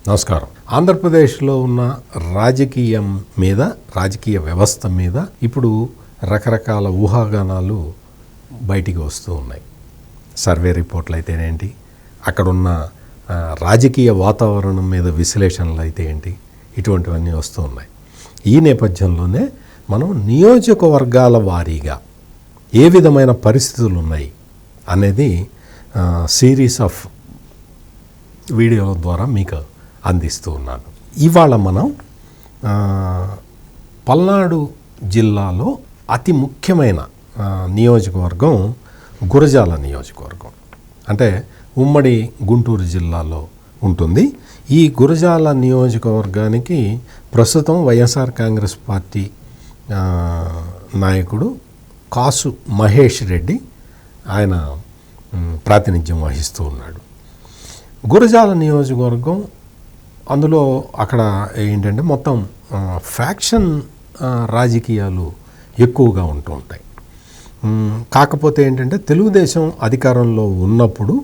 నమస్కారం. ఆంధ్రప్రదేశ్లో ఉన్న రాజకీయ వ్యవస్థ మీద ఇప్పుడు రకరకాల ఊహాగానాలు బయటికి వస్తూ ఉన్నాయి. సర్వే రిపోర్ట్లు అయితేనేంటి, అక్కడున్న రాజకీయ వాతావరణం మీద విశ్లేషణలు అయితే ఏంటి, ఇటువంటివన్నీ వస్తూ ఉన్నాయి. ఈ నేపథ్యంలోనే మనం నియోజకవర్గాల వారీగా ఏ విధమైన పరిస్థితులు ఉన్నాయి అనేది సిరీస్ ఆఫ్ వీడియోల ద్వారా మీకు అందిస్తూ ఉన్నాను. ఇవాళ మనం పల్నాడు జిల్లాలో అతి ముఖ్యమైన నియోజకవర్గం గురజాల నియోజకవర్గం. అంటే ఉమ్మడి గుంటూరు జిల్లాలో ఉంటుంది. ఈ గురజాల నియోజకవర్గానికి ప్రస్తుతం వైఎస్ఆర్ కాంగ్రెస్ పార్టీ నాయకుడు కాసు మహేష్ రెడ్డి ఆయన ప్రాతినిధ్యం వహిస్తూ ఉన్నాడు. గురజాల నియోజకవర్గం అందులో అక్కడ ఏంటంటే మొత్తం ఫ్యాక్షన్ రాజకీయాలు ఎక్కువగా ఉంటూ ఉంటాయి. కాకపోతే ఏంటంటే తెలుగుదేశం అధికారంలో ఉన్నప్పుడు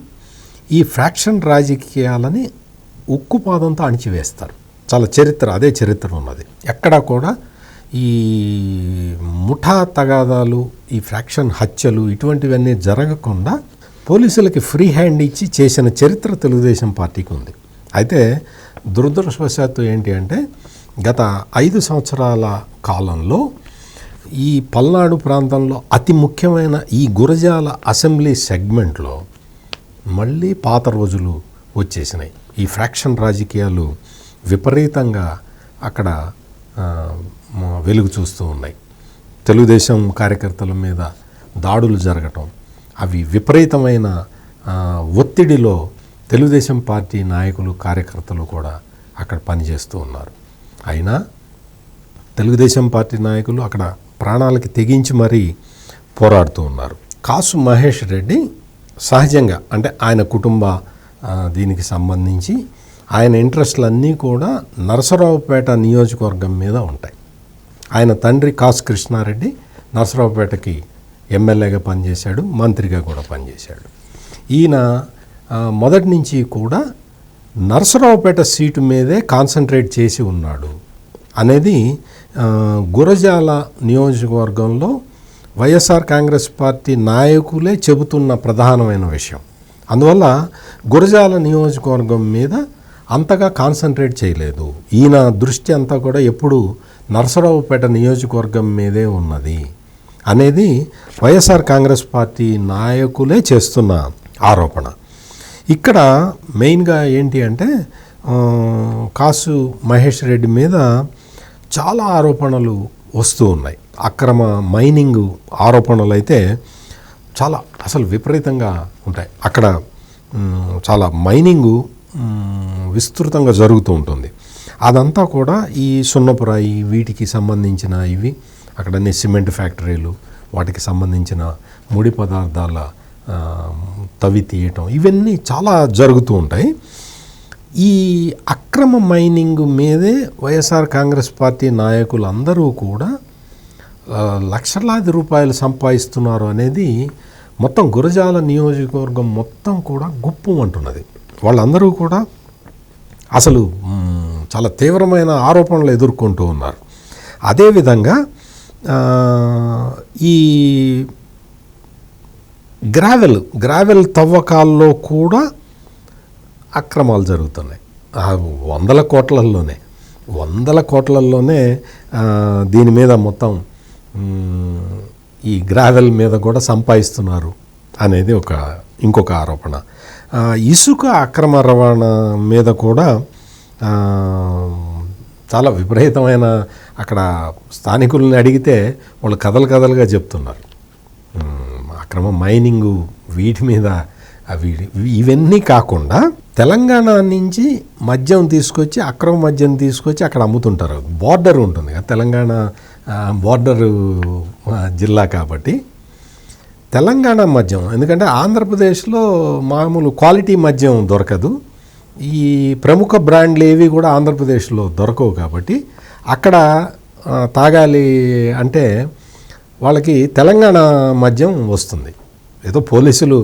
ఈ ఫ్యాక్షన్ రాజకీయాలని ఉక్కుపాదంతో అణిచివేస్తారు. చాలా అదే చరిత్ర ఉన్నది. ఎక్కడా కూడా ఈ ముఠా తగాదాలు, ఈ ఫ్యాక్షన్ హత్యలు ఇటువంటివన్నీ జరగకుండా పోలీసులకి ఫ్రీ హ్యాండ్ ఇచ్చి చేసిన చరిత్ర తెలుగుదేశం పార్టీకి ఉంది. అయితే దురదృష్టవశాత్తు ఏంటి అంటే గత 5 సంవత్సరాల కాలంలో ఈ పల్నాడు ప్రాంతంలో అతి ముఖ్యమైన ఈ గురజాల అసెంబ్లీ సెగ్మెంట్లో మళ్ళీ పాత రోజులు వచ్చేసినాయి. ఈ ఫ్రాక్షన్ రాజకీయాలు విపరీతంగా అక్కడ వెలుగు చూస్తూ ఉన్నాయి. తెలుగుదేశం కార్యకర్తల మీద దాడులు జరగటం, అవి విపరీతమైన ఒత్తిడిలో తెలుగుదేశం పార్టీ నాయకులు కార్యకర్తలు కూడా అక్కడ పనిచేస్తూ ఉన్నారు. అయినా తెలుగుదేశం పార్టీ నాయకులు అక్కడ ప్రాణాలకి తెగించి మరీ పోరాడుతూ ఉన్నారు. కాసు మహేష్ రెడ్డి సహజంగా అంటే ఆయన కుటుంబ దీనికి సంబంధించి ఆయన ఇంట్రెస్ట్లన్నీ కూడా నరసరావుపేట నియోజకవర్గం మీద ఉంటాయి. ఆయన తండ్రి కాసు కృష్ణారెడ్డి నరసరావుపేటకి ఎమ్మెల్యేగా పనిచేశాడు, మంత్రిగా కూడా పనిచేశాడు. ఈయన మొదటి నుంచి కూడా నరసరావుపేట సీటు మీదే కాన్సన్ట్రేట్ చేసి ఉన్నాడు అనేది గురజాల నియోజకవర్గంలో వైఎస్ఆర్ కాంగ్రెస్ పార్టీ నాయకులే చెబుతున్న ప్రధానమైన విషయం. అందువల్ల గురజాల నియోజకవర్గం మీద అంతగా కాన్సన్ట్రేట్ చేయలేదు. ఈయన దృష్టి అంతా కూడా ఎప్పుడు నరసరావుపేట నియోజకవర్గం మీదే ఉన్నది అనేది వైఎస్ఆర్ కాంగ్రెస్ పార్టీ నాయకులే చేస్తున్న ఆరోపణ. ఇక్కడ మెయిన్గా ఏంటి అంటే కాసు మహేష్ రెడ్డి మీద చాలా ఆరోపణలు వస్తూ ఉన్నాయి. అక్రమ మైనింగ్ ఆరోపణలు అయితే చాలా అసలు విపరీతంగా ఉంటాయి. అక్కడ చాలా మైనింగు విస్తృతంగా జరుగుతూ ఉంటుంది. అదంతా కూడా ఈ సున్నపురాయి వీటికి సంబంధించిన ఇవి అక్కడన్నీ సిమెంట్ ఫ్యాక్టరీలు, వాటికి సంబంధించిన ముడి పదార్థాల తవ్వి తీయటం ఇవన్నీ చాలా జరుగుతూ ఉంటాయి. ఈ అక్రమ మైనింగ్ మీదే వైఎస్ఆర్ కాంగ్రెస్ పార్టీ నాయకులు అందరూ కూడా లక్షలాది రూపాయలు సంపాదిస్తున్నారు అనేది మొత్తం గురజాల నియోజకవర్గం మొత్తం కూడా గుప్పమంటున్నది. వాళ్ళందరూ కూడా అసలు చాలా తీవ్రమైన ఆరోపణలు ఎదుర్కొంటూ ఉన్నారు. అదేవిధంగా ఈ గ్రావెల్ తవ్వకాల్లో కూడా అక్రమాలు జరుగుతున్నాయి. వందల కోట్లల్లోనే దీని మీద మొత్తం ఈ గ్రావెల్ మీద కూడా సంపాదిస్తున్నారు అనేది ఇంకొక ఆరోపణ. ఇసుక అక్రమ రవాణా మీద కూడా చాలా విపరీతమైన అక్కడ స్థానికుల్ని అడిగితే వాళ్ళు కథలుగా చెప్తున్నారు. అక్రమ మైనింగు వీటి మీద ఇవన్నీ కాకుండా తెలంగాణ నుంచి మద్యం తీసుకొచ్చి అక్రమ మద్యం తీసుకొచ్చి అక్కడ అమ్ముతుంటారు. బార్డర్ ఉంటుంది కదా, తెలంగాణ బార్డరు జిల్లా కాబట్టి తెలంగాణ మద్యం, ఎందుకంటే ఆంధ్రప్రదేశ్లో మామూలు క్వాలిటీ మద్యం దొరకదు. ఈ ప్రముఖ బ్రాండ్లు ఏవి కూడా ఆంధ్రప్రదేశ్లో దొరకవు కాబట్టి అక్కడ తాగాలి అంటే వాళ్ళకి తెలంగాణ మద్యం వస్తుంది. ఏదో పోలీసులు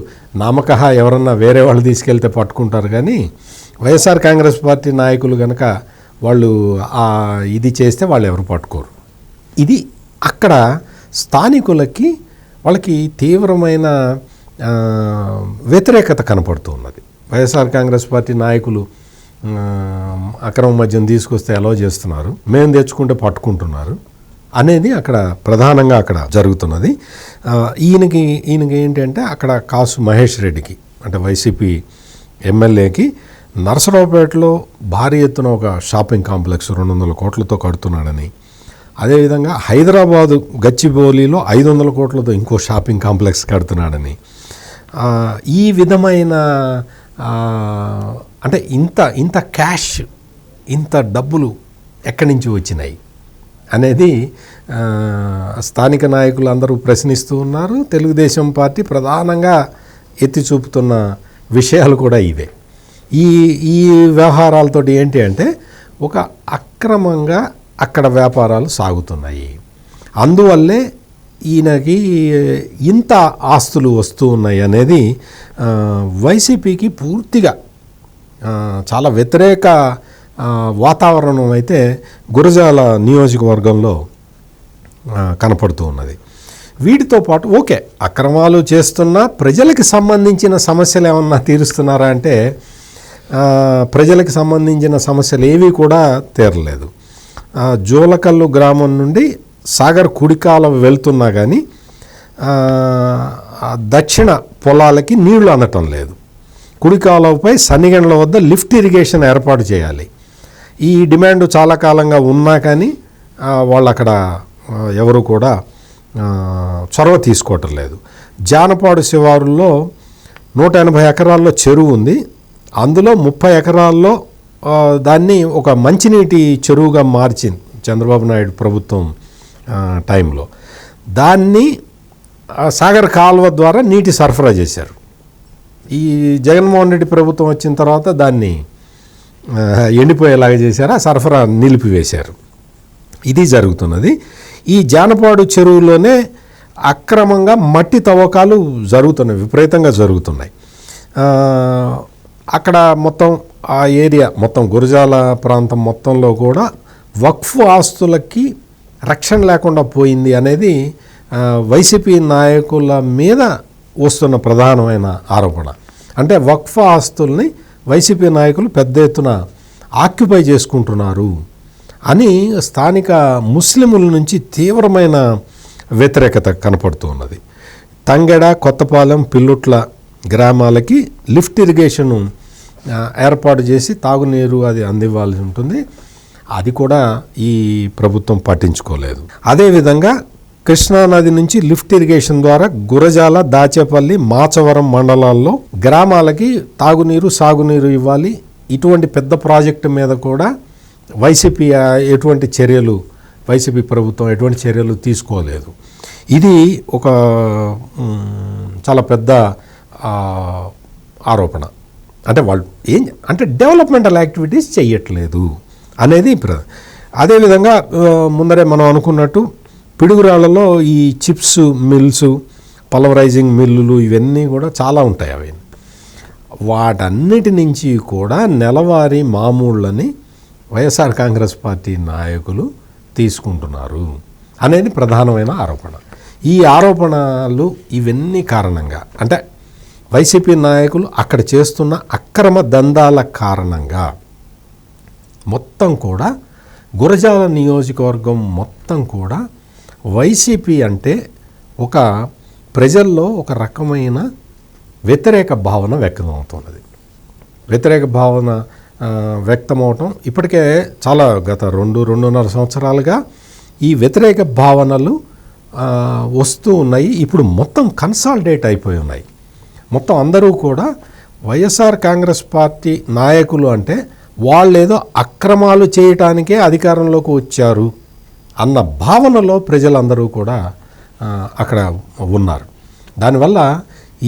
నామకహా ఎవరన్నా వేరే వాళ్ళు తీసుకెళ్తే పట్టుకుంటారు, కానీ వైఎస్ఆర్ కాంగ్రెస్ పార్టీ నాయకులు కనుక వాళ్ళు ఇది చేస్తే వాళ్ళు ఎవరు పట్టుకోరు. ఇది అక్కడ స్థానికులకి వాళ్ళకి తీవ్రమైన వ్యతిరేకత కనపడుతూ ఉన్నది. వైఎస్ఆర్ కాంగ్రెస్ పార్టీ నాయకులు అక్రమ మద్యం తీసుకొస్తే అలౌ చేస్తున్నారు, మేము తెచ్చుకుంటే పట్టుకుంటున్నారు అనేది అక్కడ ప్రధానంగా అక్కడ జరుగుతున్నది. ఈయనకి ఏంటంటే అక్కడ కాసు మహేష్ రెడ్డికి అంటే వైసీపీ ఎమ్మెల్యేకి నరసరావుపేటలో భారీ ఎత్తున ఒక షాపింగ్ కాంప్లెక్స్ 200 కోట్లతో కడుతున్నాడని, అదేవిధంగా హైదరాబాదు గచ్చిబౌలిలో 500 కోట్లతో ఇంకో షాపింగ్ కాంప్లెక్స్ కడుతున్నాడని, ఈ విధమైన అంటే ఇంత క్యాష్, ఇంత డబ్బులు ఎక్కడి నుంచి వచ్చినాయి అనేది స్థానిక నాయకులు అందరూ ప్రశ్నిస్తూ ఉన్నారు. తెలుగుదేశం పార్టీ ప్రధానంగా ఎత్తి చూపుతున్న విషయాలు కూడా ఇవే. ఈ వ్యవహారాలతోటి ఏంటి అంటే ఒక అక్రమంగా అక్కడ వ్యాపారాలు సాగుతున్నాయి, అందువల్లే ఈయనకి ఇంత ఆస్తులు వస్తూ ఉన్నాయి అనేది వైసీపీకి పూర్తిగా చాలా వ్యతిరేక వాతావరణం అయితే గురజాల నియోజకవర్గంలో కనపడుతూ ఉన్నది. వీటితో పాటు ఓకే అక్రమాలు చేస్తున్నా ప్రజలకు సంబంధించిన సమస్యలు ఏమన్నా తీరుస్తున్నారా అంటే ప్రజలకు సంబంధించిన సమస్యలు ఏవి కూడా తీరలేదు. జోలకల్లు గ్రామం నుండి సాగర్ కుడికాల వెళ్తున్నా కానీ దక్షిణ పొలాలకి నీళ్లు అందటం లేదు. కుడికాలపై సన్నిగండ్ల వద్ద లిఫ్ట్ ఇరిగేషన్ ఏర్పాటు చేయాలి. ఈ డిమాండ్ చాలా కాలంగా ఉన్నా కానీ వాళ్ళు అక్కడ ఎవరు కూడా చొరవ తీసుకోవటం లేదు. జానపాడు శివారుల్లో 180 ఎకరాల్లో చెరువు ఉంది. అందులో 30 ఎకరాల్లో దాన్ని ఒక మంచినీటి చెరువుగా మార్చింది చంద్రబాబు నాయుడు ప్రభుత్వం టైంలో. దాన్ని సాగర్ కాలువ ద్వారా నీటి సరఫరా చేశారు. ఈ జగన్మోహన్ రెడ్డి ప్రభుత్వం వచ్చిన తర్వాత దాన్ని ఎండిపోయేలాగా చేశారు, ఆ సరఫరా నిలిపివేశారు. ఇది జరుగుతున్నది. ఈ జానపాడు చెరువులోనే అక్రమంగా మట్టి తవ్వకాలు జరుగుతున్నాయి, విపరీతంగా జరుగుతున్నాయి. అక్కడ మొత్తం ఆ ఏరియా మొత్తం గురజాల ప్రాంతం మొత్తంలో కూడా వక్ఫ్ ఆస్తులకి రక్షణ లేకుండా పోయింది అనేది వైసీపీ నాయకుల మీద వస్తున్న ప్రధానమైన ఆరోపణ. అంటే వక్ఫ్ ఆస్తుల్ని వైసీపీ నాయకులు పెద్ద ఎత్తున ఆక్యుపై చేసుకుంటున్నారు అని స్థానిక ముస్లిముల నుంచి తీవ్రమైన వ్యతిరేకత కనపడుతూ ఉన్నది. తంగెడ, కొత్తపాలెం, పిల్లుట్ల గ్రామాలకి లిఫ్ట్ ఇరిగేషన్ ఏర్పాటు చేసి తాగునీరు అది అందివ్వాల్సి ఉంటుంది. అది కూడా ఈ ప్రభుత్వం పట్టించుకోలేదు. అదేవిధంగా కృష్ణానది నుంచి లిఫ్ట్ ఇరిగేషన్ ద్వారా గురజాల, దాచేపల్లి, మాచవరం మండలాల్లో గ్రామాలకి తాగునీరు, సాగునీరు ఇవ్వాలి. ఇటువంటి పెద్ద ప్రాజెక్టు మీద కూడా వైసీపీ ప్రభుత్వం ఎటువంటి చర్యలు తీసుకోలేదు. ఇది ఒక చాలా పెద్ద ఆరోపణ. అంటే వాళ్ళు అంటే డెవలప్మెంటల్ యాక్టివిటీస్ చేయట్లేదు అనేది. అదేవిధంగా ముందరే మనం అనుకున్నట్టు పిడుగురాళ్లలో ఈ చిప్స్ మిల్స్, పల్వరైజింగ్ మిల్లులు ఇవన్నీ కూడా చాలా ఉంటాయి. అవి వాటన్నిటి నుంచి కూడా నెలవారీ మామూళ్ళని వైఎస్ఆర్ కాంగ్రెస్ పార్టీ నాయకులు తీసుకుంటున్నారు అనేది ప్రధానమైన ఆరోపణ. ఈ ఆరోపణలు ఇవన్నీ కారణంగా అంటే వైసీపీ నాయకులు అక్కడ చేస్తున్న అక్రమ దందాల కారణంగా మొత్తం కూడా గురజాల నియోజకవర్గం మొత్తం కూడా వైసీపీ అంటే ఒక ప్రజల్లో ఒక రకమైన వ్యతిరేక భావన వ్యక్తమవుతున్నది. వ్యతిరేక భావన వ్యక్తమవటం ఇప్పటికే చాలా గత 2-2.5 సంవత్సరాలుగా ఈ వ్యతిరేక భావనలు వస్తూ ఉన్నాయి. ఇప్పుడు మొత్తం కన్సాలిడేట్ అయిపోయి ఉన్నాయి. మొత్తం అందరూ కూడా వైఎస్ఆర్ కాంగ్రెస్ పార్టీ నాయకులు అంటే వాళ్ళేదో అక్రమాలు చేయటానికే అధికారంలోకి వచ్చారు అన్న భావనలో ప్రజలందరూ కూడా అక్కడ ఉన్నారు. దానివల్ల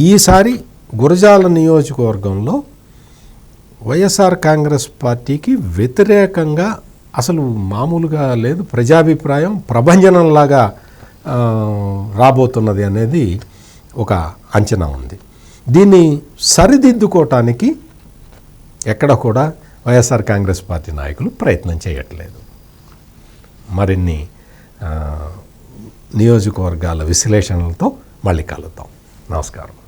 ఈసారి గురజాల నియోజకవర్గంలో వైఎస్ఆర్ కాంగ్రెస్ పార్టీకి వ్యతిరేకంగా అసలు మామూలుగా లేదు, ప్రజాభిప్రాయం ప్రభంజనంలాగా రాబోతున్నది అనేది ఒక అంచనా ఉంది. దీన్ని సరిదిద్దుకోవటానికి ఎక్కడ కూడా వైఎస్ఆర్ కాంగ్రెస్ పార్టీ నాయకులు ప్రయత్నం చేయట్లేదు. మరిన్ని నియోజకవర్గాల విశ్లేషణలతో మళ్ళీ కలుద్దాం. నమస్కారం.